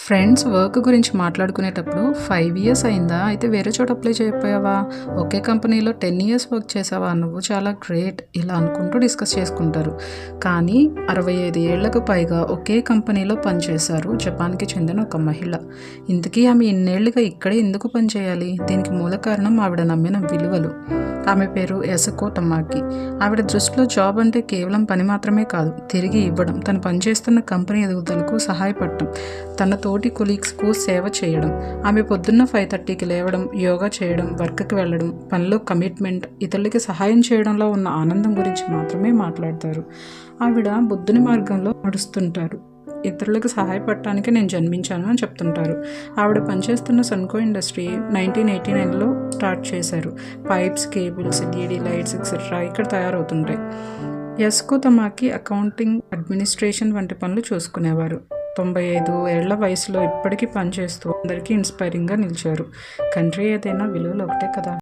Friends work గురించి మాట్లాడుకునేటప్పుడు 5 years అయిందా అయితే వేరే చోట అప్లై చేయకపోయావా, ఒకే కంపెనీలో 10 ఇయర్స్ వర్క్ చేసావా, నువ్వు చాలా గ్రేట్ ఇలా అనుకుంటూ డిస్కస్ చేసుకుంటారు. కానీ 65 ఏళ్లకు పైగా ఒకే కంపెనీలో పనిచేశారు జపాన్కి చెందిన ఒక మహిళ. ఇంతకీ ఆమె ఇన్నేళ్లుగా ఇక్కడే ఎందుకు పనిచేయాలి? దీనికి మూల కారణం ఆవిడ నమ్మిన విలువలు. ఆమె పేరు యసుకో తమాకి. ఆవిడ దృష్టిలో జాబ్ అంటే కేవలం పని మాత్రమే కాదు, తిరిగి ఇవ్వడం, తను పనిచేస్తున్న కంపెనీ ఎదుగుదలకు సహాయపడటం, తన తోటి కొలీగ్స్కు సేవ చేయడం. ఆమె పొద్దున్న 5:30కి లేవడం, యోగా చేయడం, వర్క్కి వెళ్ళడం, పనిలో కమిట్మెంట్, ఇతరులకి సహాయం చేయడంలో ఉన్న ఆనందం గురించి మాత్రమే మాట్లాడతారు. ఆవిడ బుద్ధుని మార్గంలో నడుస్తుంటారు. ఇతరులకు సహాయపడటానికి నేను జన్మించాను అని చెప్తుంటారు. ఆవిడ పనిచేస్తున్న సన్కో ఇండస్ట్రీ 1989లో స్టార్ట్ చేశారు. Pipes, cables, LED lights etcetera ఇక్కడ తయారవుతుంటాయి. యసుకో తమాకి అకౌంటింగ్, అడ్మినిస్ట్రేషన్ వంటి పనులు చూసుకునేవారు. 95 ఏళ్ల వయసులో ఇప్పటికీ పనిచేస్తూ అందరికీ ఇన్స్పైరింగ్గా నిలిచారు. కంట్రీ ఏదైనా విలువలు ఒకటే కదా.